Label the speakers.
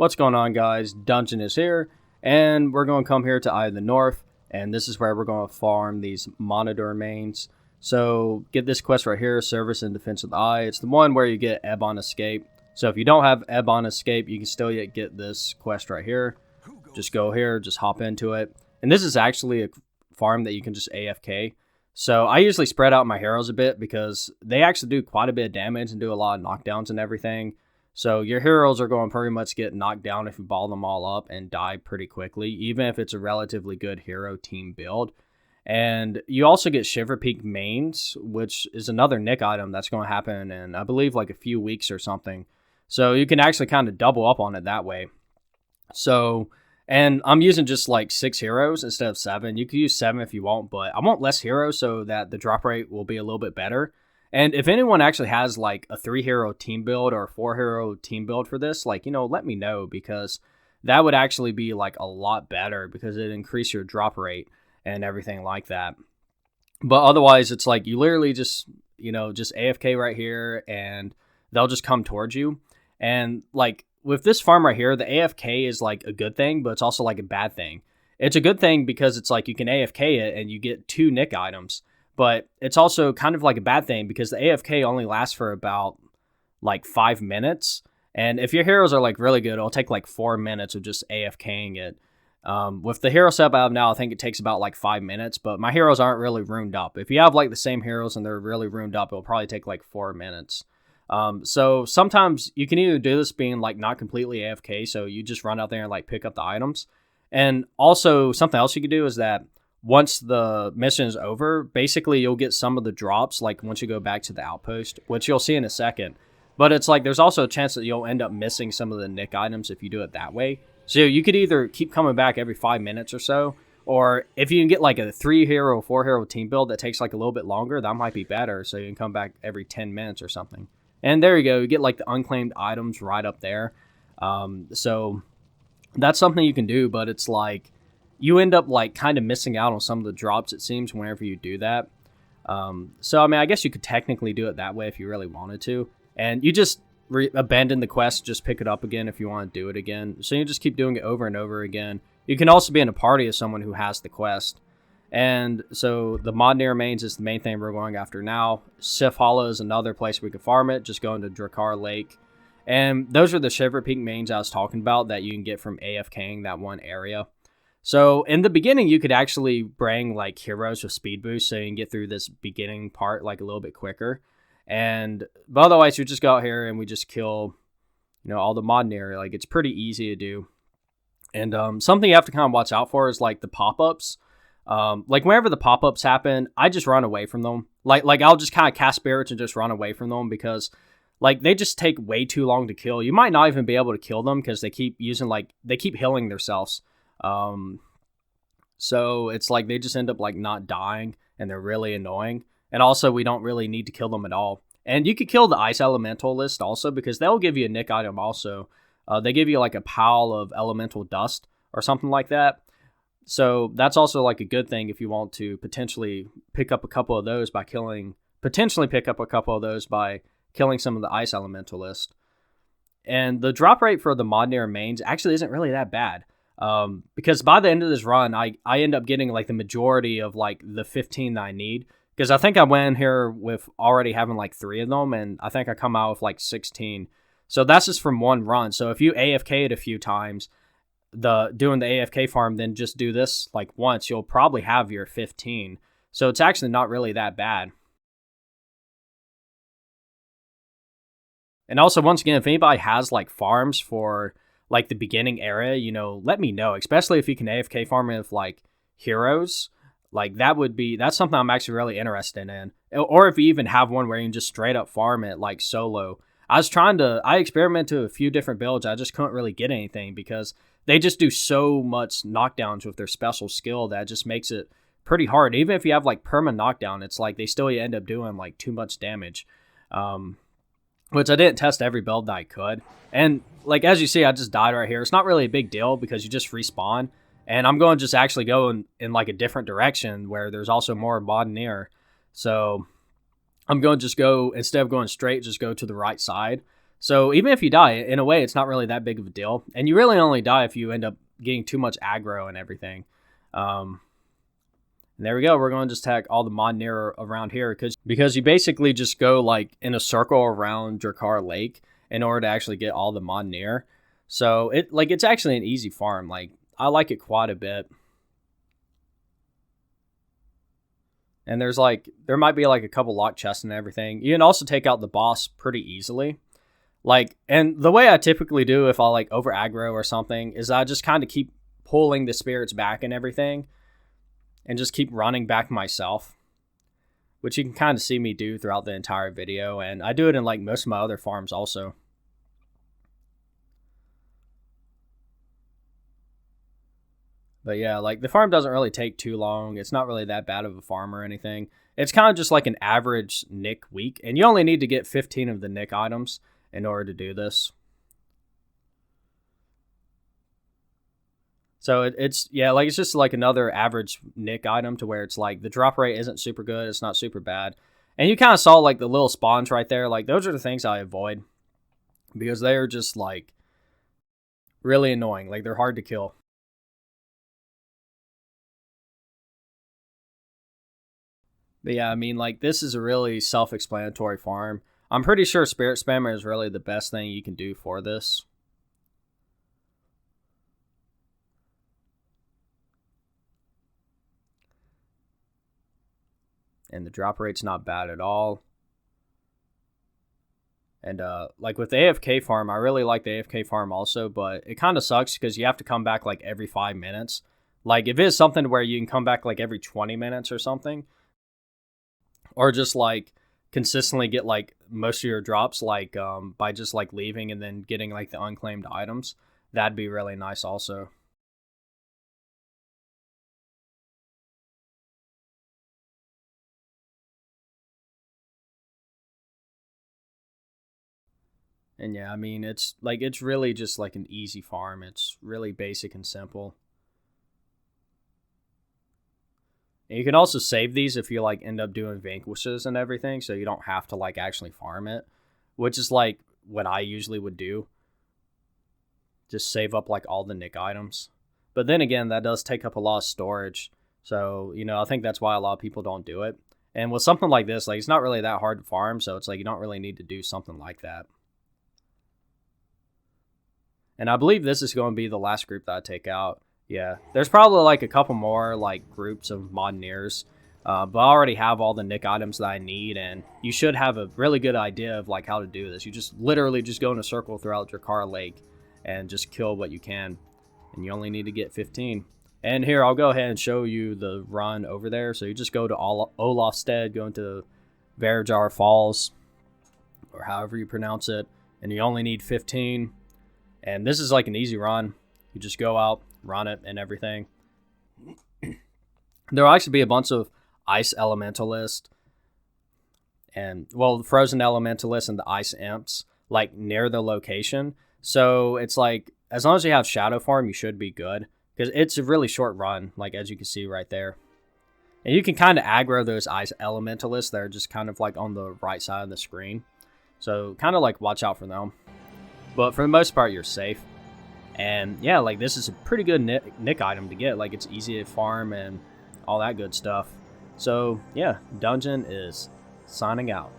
Speaker 1: What's going on, guys? Dungeon is here, and we're going to come here to Eye of the North, and this is where we're going to farm these Modniir Manes. So get this quest right here, Service and Defense of the Eye. It's the one where you get Ebb on Escape. So if you don't have Ebb on Escape, you can still yet get this quest right here. Just go here, just hop into it. And this is actually a farm that you can just AFK. So I usually spread out my heroes a bit because they actually do quite a bit of damage and do a lot of knockdowns and everything. So your heroes are going to pretty much get knocked down if you ball them all up and die pretty quickly, even if it's a relatively good hero team build. And you also get Shiver Peak Manes, which is another Nick item that's going to happen in, I believe, like a few weeks or something. So you can actually kind of double up on it that way. So, and I'm using just like 6 heroes instead of 7. You can use 7 if you want, but I want less heroes so that the drop rate will be a little bit better. And if anyone actually has like a 3-hero team build or a 4-hero team build for this, like, let me know, because that would actually be like a lot better because it'd increase your drop rate and everything like that. But otherwise, it's like you literally just AFK right here and they'll just come towards you. And like with this farm right here, the AFK is like a good thing, but it's also like a bad thing. It's a good thing because it's like you can AFK it and you get 2 Nick items. But it's also kind of like a bad thing because the AFK only lasts for about like 5 minutes. And if your heroes are like really good, it'll take like 4 minutes of just AFKing it. With the hero setup I have now, I think it takes about like 5 minutes, but my heroes aren't really ruined up. If you have like the same heroes and they're really ruined up, it'll probably take like 4 minutes. So sometimes you can either do this being like not completely AFK, so you just run out there and like pick up the items. And also something else you can do is that once the mission is over, basically you'll get some of the drops, like once you go back to the outpost, which you'll see in a second. But it's like there's also a chance that you'll end up missing some of the Nick items if you do it that way. So you could either keep coming back every 5 minutes or so, or if you can get like a 3-hero, 4-hero team build that takes like a little bit longer, that might be better. So you can come back every 10 minutes or something. And there you go. You get like the unclaimed items right up there. So that's something you can do, but it's like you end up like kind of missing out on some of the drops, it seems, whenever you do that. So, I mean, I guess you could technically do it that way if you really wanted to. And you just abandon the quest, just pick it up again if you want to do it again. So you just keep doing it over and over again. You can also be in a party of someone who has the quest. And so the Modniir Manes is the main thing we're going after now. Sif Hollow is another place we could farm it, just going to Drakkar Lake. And those are the Shiver Peak Manes I was talking about that you can get from AFKing that one area. So in the beginning, you could actually bring like heroes with speed boost so you can get through this beginning part like a little bit quicker. But otherwise, you just go out here and we just kill, all the Modniir. Like, it's pretty easy to do. And something you have to kind of watch out for is like the pop-ups. Like whenever the pop-ups happen, I just run away from them. Like I'll just kind of cast spirits and just run away from them because like they just take way too long to kill. You might not even be able to kill them because they keep healing themselves. So it's like they just end up like not dying and they're really annoying. And also we don't really need to kill them at all. And you could kill the Ice Elemental list also because they'll give you a Nick item also. They give you like a pile of elemental dust or something like that. So that's also like a good thing if you want to potentially pick up a couple of those by killing some of the Ice Elemental list. And the drop rate for the Modniir Manes actually isn't really that bad. Because by the end of this run, I end up getting like the majority of like the 15 that I need. Because I think I went in here with already having like 3 of them, and I think I come out with like 16. So that's just from one run. So if you AFK it a few times, doing the AFK farm, then just do this like once, you'll probably have your 15. So it's actually not really that bad. And also, once again, if anybody has like farms for like the beginning area, let me know, especially if you can AFK farm with like heroes. Like that's something I'm actually really interested in. Or if you even have one where you can just straight up farm it like solo. I experimented with a few different builds. I just couldn't really get anything because they just do so much knockdowns with their special skill that just makes it pretty hard. Even if you have like perma knockdown, it's like they still end up doing like too much damage. Which I didn't test every build that I could. And like, as you see, I just died right here. It's not really a big deal because you just respawn. And I'm going to just actually go in like a different direction where there's also more Modniir. So I'm going to just go, instead of going straight, just go to the right side. So even if you die, in a way, it's not really that big of a deal. And you really only die if you end up getting too much aggro and everything. And there we go. We're going to just attack all the Modniir around here because you basically just go like in a circle around Drakar Lake in order to actually get all the Modniir. So it's actually an easy farm. Like, I like it quite a bit. And there might be like a couple locked chests and everything. You can also take out the boss pretty easily. Like, and the way I typically do if I like over aggro or something is I just kind of keep pulling the spirits back and everything and just keep running back myself, which you can kind of see me do throughout the entire video. And I do it in like most of my other farms also. But yeah, like the farm doesn't really take too long. It's not really that bad of a farm or anything. It's kind of just like an average Nick week. And you only need to get 15 of the Nick items in order to do this. So it's just like another average Nick item to where it's like the drop rate isn't super good. It's not super bad. And you kind of saw like the little spawns right there. Like those are the things I avoid because they're just like really annoying. Like they're hard to kill. But yeah, I mean, like, this is a really self-explanatory farm. I'm pretty sure Spirit Spammer is really the best thing you can do for this. And the drop rate's not bad at all. And, like, with the AFK farm, I really like the AFK farm also, but it kind of sucks because you have to come back, like, every 5 minutes. Like, if it's something where you can come back, like, every 20 minutes or something, or just like consistently get like most of your drops like by just like leaving and then getting like the unclaimed items, that'd be really nice also. And yeah, I mean, it's really just like an easy farm. It's really basic and simple. And you can also save these if you like end up doing vanquishes and everything, so you don't have to like actually farm it, which is like what I usually would do. Just save up like all the Nick items. But then again, that does take up a lot of storage. So, you know, I think that's why a lot of people don't do it. And with something like this, like it's not really that hard to farm, so it's like you don't really need to do something like that. And I believe this is going to be the last group that I take out. Yeah, there's probably like a couple more like groups of Modnirs, but I already have all the Nick items that I need, and you should have a really good idea of like how to do this. You just literally just go in a circle throughout Drakar Lake and just kill what you can, and you only need to get 15. And here, I'll go ahead and show you the run over there. So you just go to Olafstead, go into Verjar Falls, or however you pronounce it, and you only need 15. And this is like an easy run. You just go out, run it, and everything. There will actually be a bunch of Ice Elementalists, and, well, the Frozen Elementalists and the Ice Imps, like, near the location. So it's like, as long as you have Shadow Form, you should be good. Because it's a really short run, like, as you can see right there. And you can kind of aggro those Ice Elementalists that are just kind of, like, on the right side of the screen. So, kind of, like, watch out for them. But for the most part, you're safe. And yeah, like this is a pretty good Nick item to get. Like it's easy to farm and all that good stuff. So yeah, Dungeon is signing out.